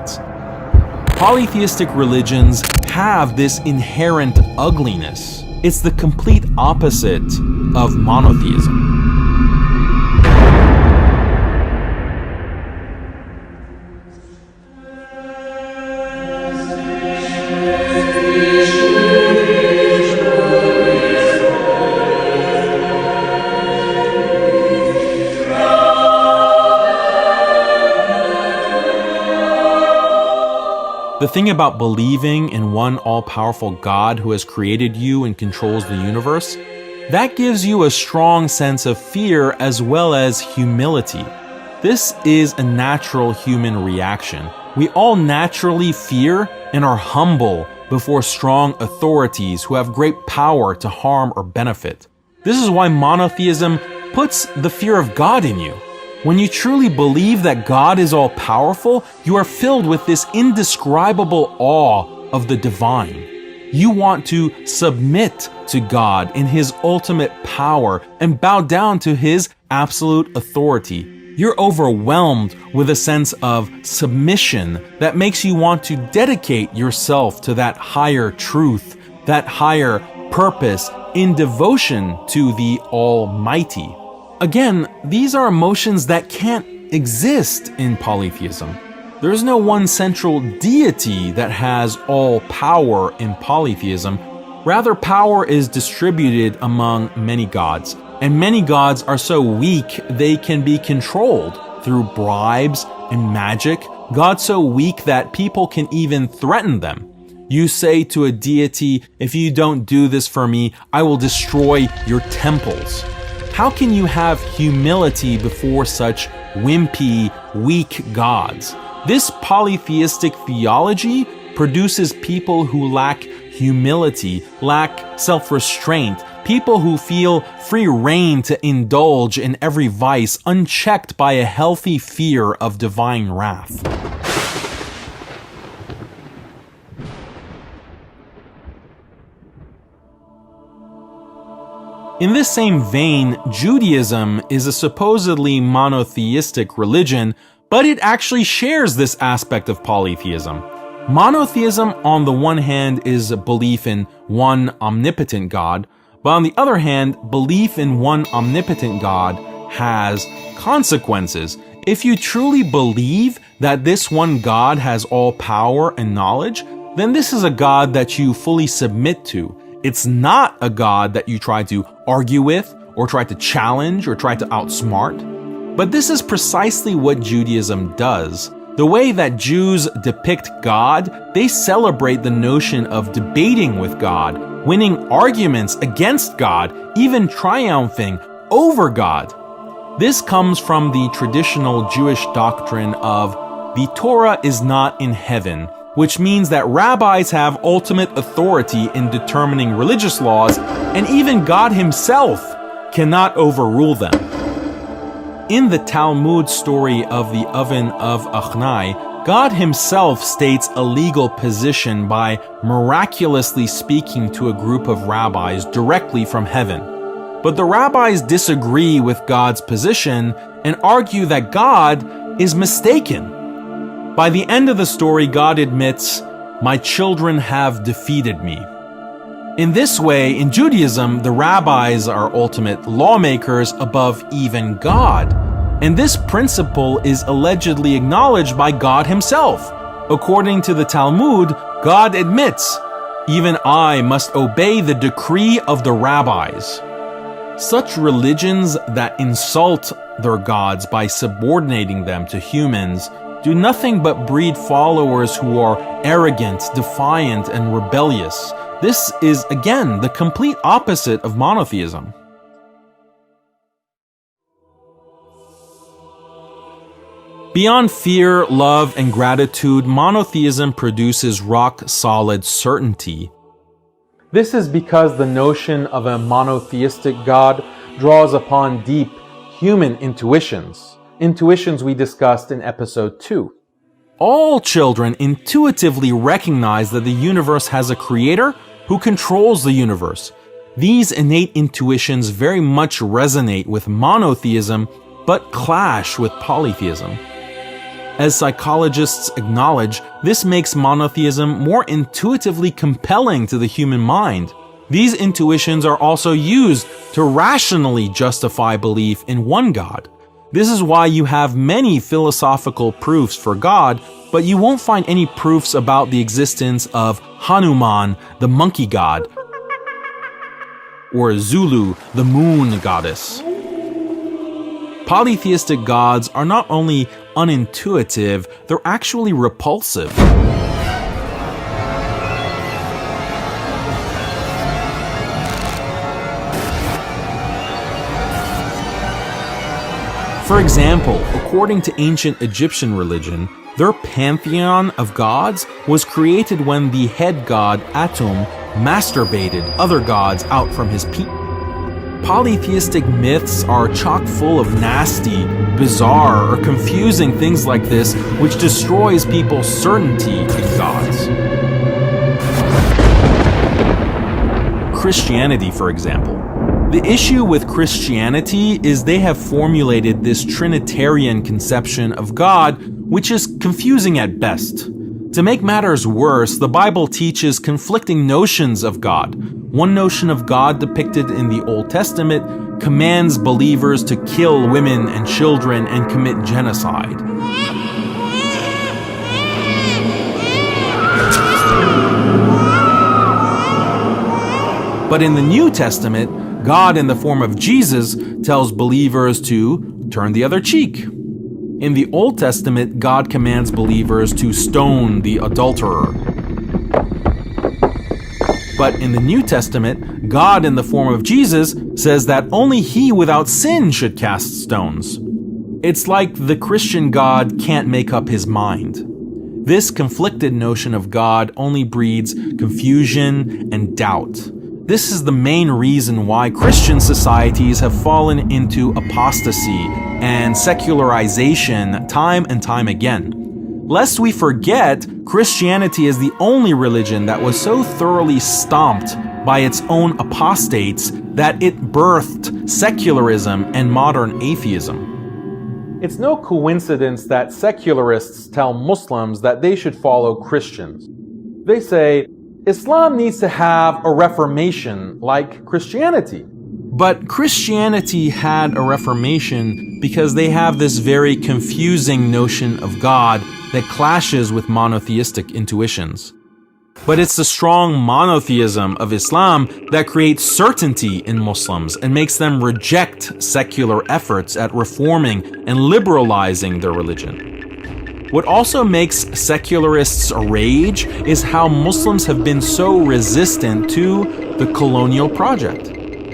gods. Polytheistic religions have this inherent ugliness. It's the complete opposite of monotheism. The thing about believing in one all-powerful God who has created you and controls the universe, that gives you a strong sense of fear as well as humility. This is a natural human reaction. We all naturally fear and are humble before strong authorities who have great power to harm or benefit. This is why monotheism puts the fear of God in you. When you truly believe that God is all-powerful, you are filled with this indescribable awe of the divine. You want to submit to God in His ultimate power and bow down to His absolute authority. You're overwhelmed with a sense of submission that makes you want to dedicate yourself to that higher truth, that higher purpose in devotion to the Almighty. Again, these are emotions that can't exist in polytheism. There is no one central deity that has all power in polytheism. Rather, power is distributed among many gods, and many gods are so weak they can be controlled through bribes and magic. Gods so weak that people can even threaten them. You say to a deity, "If you don't do this for me, I will destroy your temples." How can you have humility before such wimpy, weak gods? This polytheistic theology produces people who lack humility, lack self-restraint, people who feel free rein to indulge in every vice unchecked by a healthy fear of divine wrath. In this same vein, Judaism is a supposedly monotheistic religion, but it actually shares this aspect of polytheism. Monotheism, on the one hand, is a belief in one omnipotent God, but on the other hand, belief in one omnipotent God has consequences. If you truly believe that this one God has all power and knowledge, then this is a God that you fully submit to. It's not a God that you try to argue with, or try to challenge, or try to outsmart. But this is precisely what Judaism does. The way that Jews depict God, they celebrate the notion of debating with God, winning arguments against God, even triumphing over God. This comes from the traditional Jewish doctrine of the Torah is not in heaven, which means that rabbis have ultimate authority in determining religious laws, and even God Himself cannot overrule them. In the Talmud story of the oven of Achnai, God Himself states a legal position by miraculously speaking to a group of rabbis directly from heaven. But the rabbis disagree with God's position and argue that God is mistaken. By the end of the story, God admits, "My children have defeated me." In this way, in Judaism, the rabbis are ultimate lawmakers above even God. And this principle is allegedly acknowledged by God Himself. According to the Talmud, God admits, "Even I must obey the decree of the rabbis." Such religions that insult their gods by subordinating them to humans do nothing but breed followers who are arrogant, defiant, and rebellious. This is, again, the complete opposite of monotheism. Beyond fear, love, and gratitude, monotheism produces rock-solid certainty. This is because the notion of a monotheistic God draws upon deep human intuitions we discussed in episode 2. All children intuitively recognize that the universe has a creator who controls the universe. These innate intuitions very much resonate with monotheism, but clash with polytheism. As psychologists acknowledge, this makes monotheism more intuitively compelling to the human mind. These intuitions are also used to rationally justify belief in one God. This is why you have many philosophical proofs for God, but you won't find any proofs about the existence of Hanuman, the monkey god, or Zulu, the moon goddess. Polytheistic gods are not only unintuitive, they're actually repulsive. For example, according to ancient Egyptian religion, their pantheon of gods was created when the head god Atum masturbated other gods out from his penis. Polytheistic myths are chock full of nasty, bizarre, or confusing things like this, which destroys people's certainty in gods. Christianity, for example. The issue with Christianity is they have formulated this Trinitarian conception of God, which is confusing at best. To make matters worse, the Bible teaches conflicting notions of God. One notion of God depicted in the Old Testament commands believers to kill women and children and commit genocide. But in the New Testament, God in the form of Jesus tells believers to turn the other cheek. In the Old Testament, God commands believers to stone the adulterer. But in the New Testament, God in the form of Jesus says that only he without sin should cast stones. It's like the Christian God can't make up his mind. This conflicted notion of God only breeds confusion and doubt. This is the main reason why Christian societies have fallen into apostasy and secularization time and time again. Lest we forget, Christianity is the only religion that was so thoroughly stomped by its own apostates that it birthed secularism and modern atheism. It's no coincidence that secularists tell Muslims that they should follow Christians. They say, Islam needs to have a reformation like Christianity. But Christianity had a reformation because they have this very confusing notion of God that clashes with monotheistic intuitions. But it's the strong monotheism of Islam that creates certainty in Muslims and makes them reject secular efforts at reforming and liberalizing their religion. What also makes secularists rage is how Muslims have been so resistant to the colonial project.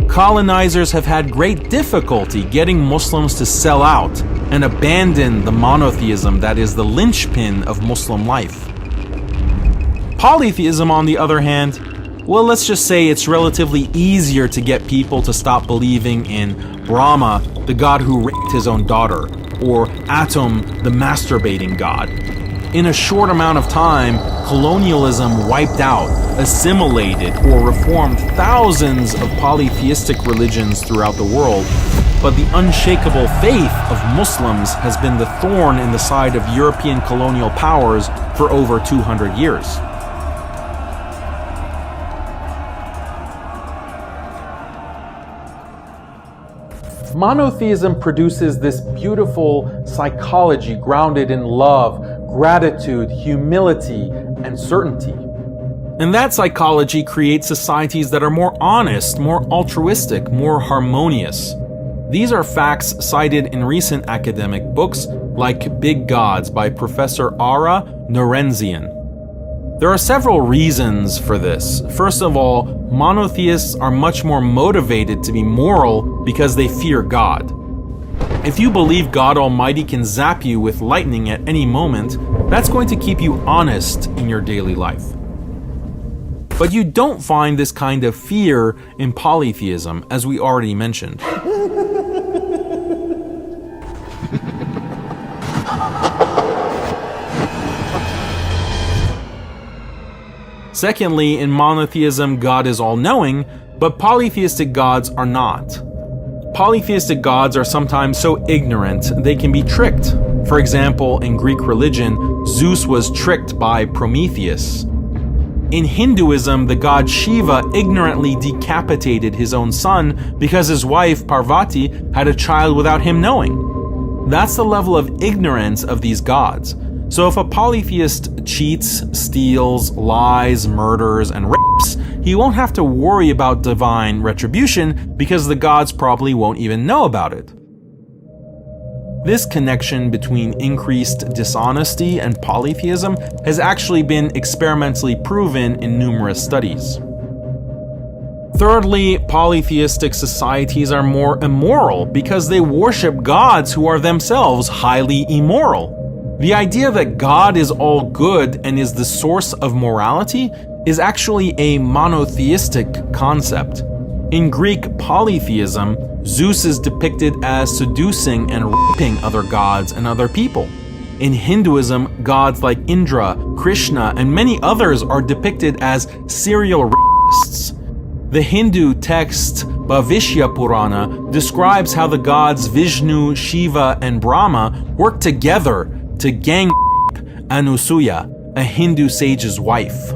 Colonizers have had great difficulty getting Muslims to sell out and abandon the monotheism that is the linchpin of Muslim life. Polytheism, on the other hand, well, let's just say it's relatively easier to get people to stop believing in Brahma, the god who raped his own daughter, or Atum, the masturbating god. In a short amount of time, colonialism wiped out, assimilated, or reformed thousands of polytheistic religions throughout the world, but the unshakable faith of Muslims has been the thorn in the side of European colonial powers for over 200 years. Monotheism produces this beautiful psychology grounded in love, gratitude, humility, and certainty. And that psychology creates societies that are more honest, more altruistic, more harmonious. These are facts cited in recent academic books like Big Gods by Professor Ara Norenzian. There are several reasons for this. First of all, monotheists are much more motivated to be moral because they fear God. If you believe God Almighty can zap you with lightning at any moment, that's going to keep you honest in your daily life. But you don't find this kind of fear in polytheism, as we already mentioned. Secondly, in monotheism, God is all-knowing, but polytheistic gods are not. Polytheistic gods are sometimes so ignorant they can be tricked. For example, in Greek religion, Zeus was tricked by Prometheus. In Hinduism, the god Shiva ignorantly decapitated his own son because his wife, Parvati, had a child without him knowing. That's the level of ignorance of these gods. So if a polytheist cheats, steals, lies, murders, and rapes, he won't have to worry about divine retribution because the gods probably won't even know about it. This connection between increased dishonesty and polytheism has actually been experimentally proven in numerous studies. Thirdly, polytheistic societies are more immoral because they worship gods who are themselves highly immoral. The idea that God is all good and is the source of morality is actually a monotheistic concept. In Greek polytheism, Zeus is depicted as seducing and raping other gods and other people. In Hinduism, gods like Indra, Krishna, and many others are depicted as serial rapists. The Hindu text Bhavishya Purana describes how the gods Vishnu, Shiva, and Brahma work together to gang rape Anusuya, a Hindu sage's wife.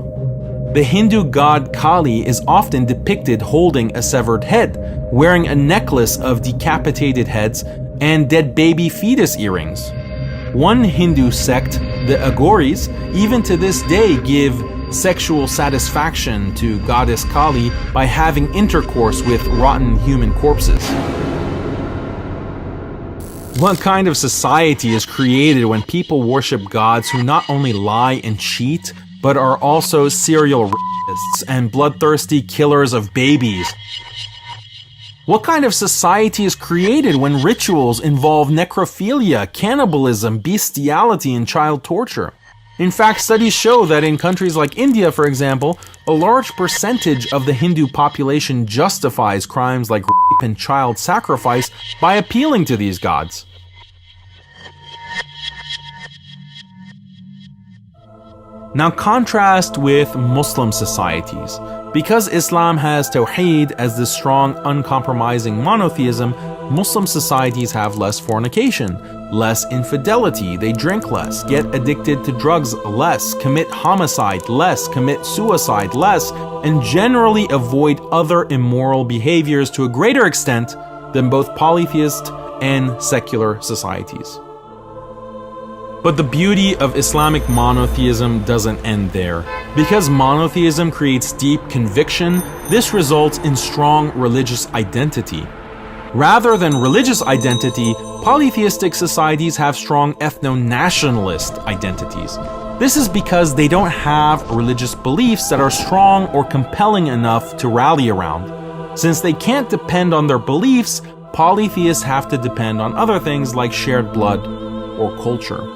The Hindu god Kali is often depicted holding a severed head, wearing a necklace of decapitated heads and dead baby fetus earrings. One Hindu sect, the Aghoris, even to this day give sexual satisfaction to goddess Kali by having intercourse with rotten human corpses. What kind of society is created when people worship gods who not only lie and cheat, but are also serial rapists and bloodthirsty killers of babies? What kind of society is created when rituals involve necrophilia, cannibalism, bestiality, and child torture? In fact, studies show that in countries like India, for example, a large percentage of the Hindu population justifies crimes like rape and child sacrifice by appealing to these gods. Now contrast with Muslim societies. Because Islam has Tawheed as the strong, uncompromising monotheism, Muslim societies have less fornication, less infidelity, they drink less, get addicted to drugs less, commit homicide less, commit suicide less, and generally avoid other immoral behaviors to a greater extent than both polytheist and secular societies. But the beauty of Islamic monotheism doesn't end there. Because monotheism creates deep conviction, this results in strong religious identity. Rather than religious identity, polytheistic societies have strong ethno-nationalist identities. This is because they don't have religious beliefs that are strong or compelling enough to rally around. Since they can't depend on their beliefs, polytheists have to depend on other things like shared blood or culture.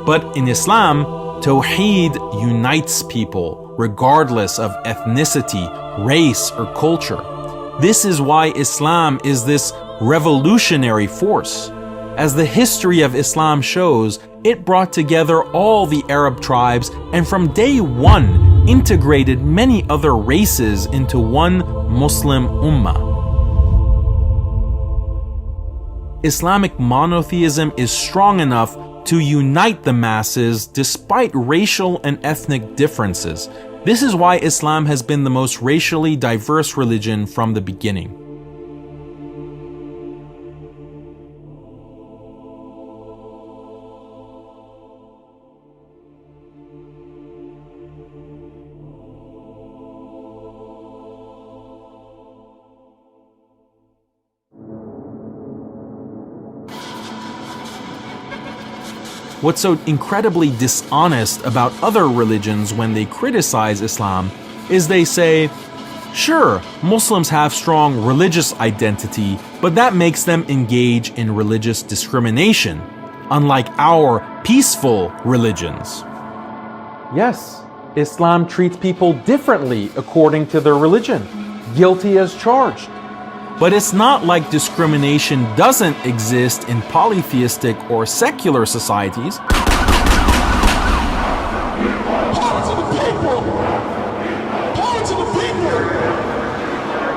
But in Islam, Tawheed unites people regardless of ethnicity, race, or culture. This is why Islam is this revolutionary force. As the history of Islam shows, it brought together all the Arab tribes and from day one integrated many other races into one Muslim ummah. Islamic monotheism is strong enough to unite the masses despite racial and ethnic differences. This is why Islam has been the most racially diverse religion from the beginning. What's so incredibly dishonest about other religions when they criticize Islam is they say, sure, Muslims have strong religious identity, but that makes them engage in religious discrimination, unlike our peaceful religions. Yes, Islam treats people differently according to their religion, guilty as charged. But it's not like discrimination doesn't exist in polytheistic or secular societies.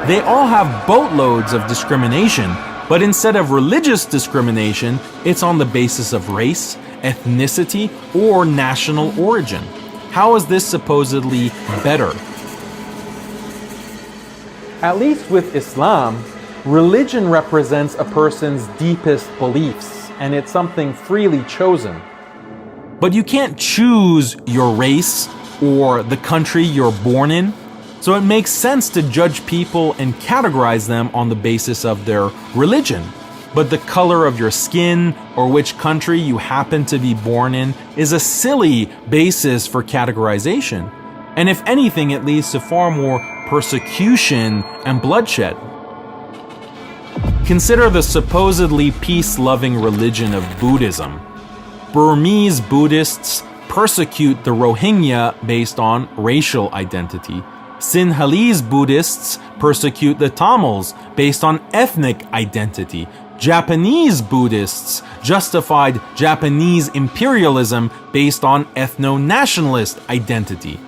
They all have boatloads of discrimination, But instead of religious discrimination, it's on the basis of race, ethnicity, or national origin. How is this supposedly better? At least with Islam, religion represents a person's deepest beliefs, and it's something freely chosen. But you can't choose your race or the country you're born in, so it makes sense to judge people and categorize them on the basis of their religion. But the color of your skin or which country you happen to be born in is a silly basis for categorization, and if anything, it leads to far more persecution and bloodshed. Consider the supposedly peace-loving religion of Buddhism. Burmese Buddhists persecute the Rohingya based on racial identity. Sinhalese Buddhists persecute the Tamils based on ethnic identity. Japanese Buddhists justified Japanese imperialism based on ethno-nationalist identity.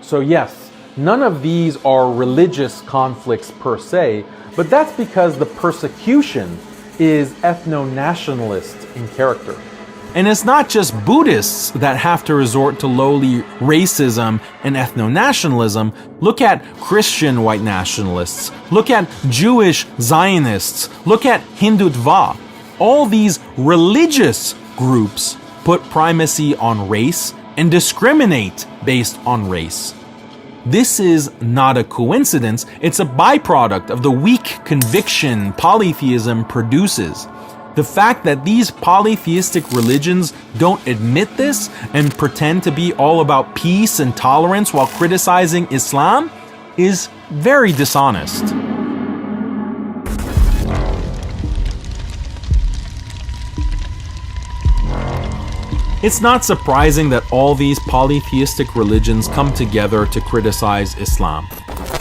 So yes, none of these are religious conflicts per se, but that's because the persecution is ethno-nationalist in character. And it's not just Buddhists that have to resort to lowly racism and ethno-nationalism. Look at Christian white nationalists. Look at Jewish Zionists. Look at Hindutva. All these religious groups put primacy on race and discriminate based on race. This is not a coincidence. It's a byproduct of the weak conviction polytheism produces. The fact that these polytheistic religions don't admit this and pretend to be all about peace and tolerance while criticizing Islam is very dishonest. It's not surprising that all these polytheistic religions come together to criticize Islam.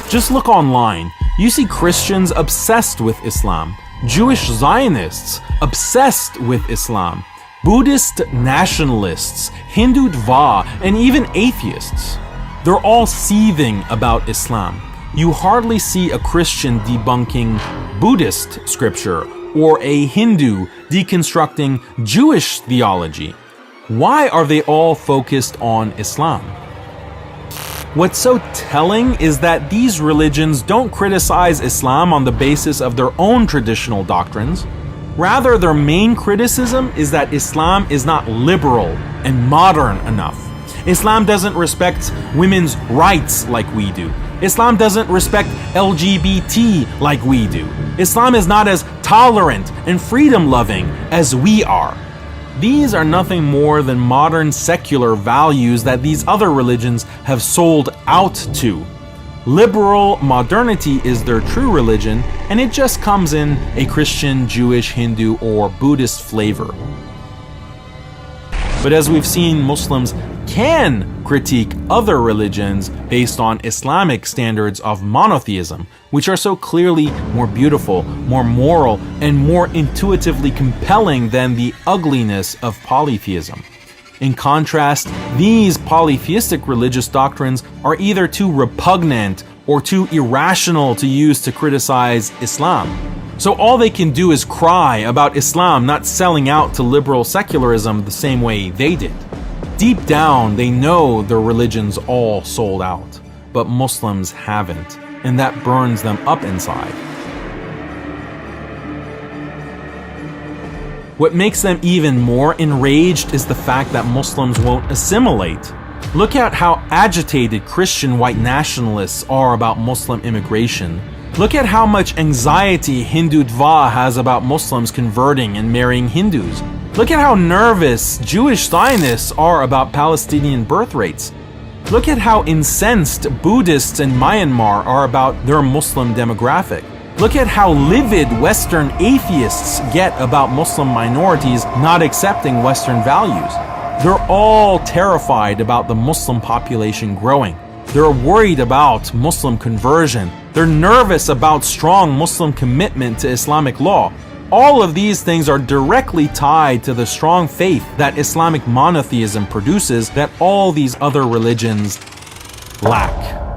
Just look online. You see Christians obsessed with Islam, Jewish Zionists obsessed with Islam, Buddhist nationalists, Hindutva, and even atheists. They're all seething about Islam. You hardly see a Christian debunking Buddhist scripture or a Hindu deconstructing Jewish theology. Why are they all focused on Islam? What's so telling is that these religions don't criticize Islam on the basis of their own traditional doctrines. Rather, their main criticism is that Islam is not liberal and modern enough. Islam doesn't respect women's rights like we do. Islam doesn't respect LGBT like we do. Islam is not as tolerant and freedom-loving as we are. These are nothing more than modern secular values that these other religions have sold out to. Liberal modernity is their true religion, and it just comes in a Christian, Jewish, Hindu, or Buddhist flavor. But as we've seen, Muslims can critique other religions based on Islamic standards of monotheism, which are so clearly more beautiful, more moral, and more intuitively compelling than the ugliness of polytheism. In contrast, these polytheistic religious doctrines are either too repugnant or too irrational to use to criticize Islam. So all they can do is cry about Islam not selling out to liberal secularism the same way they did. Deep down, they know their religion's all sold out, but Muslims haven't, and that burns them up inside. What makes them even more enraged is the fact that Muslims won't assimilate. Look at how agitated Christian white nationalists are about Muslim immigration. Look at how much anxiety Hindutva has about Muslims converting and marrying Hindus. Look at how nervous Jewish Zionists are about Palestinian birth rates. Look at how incensed Buddhists in Myanmar are about their Muslim demographic. Look at how livid Western atheists get about Muslim minorities not accepting Western values. They're all terrified about the Muslim population growing. They're worried about Muslim conversion. They're nervous about strong Muslim commitment to Islamic law. All of these things are directly tied to the strong faith that Islamic monotheism produces that all these other religions lack.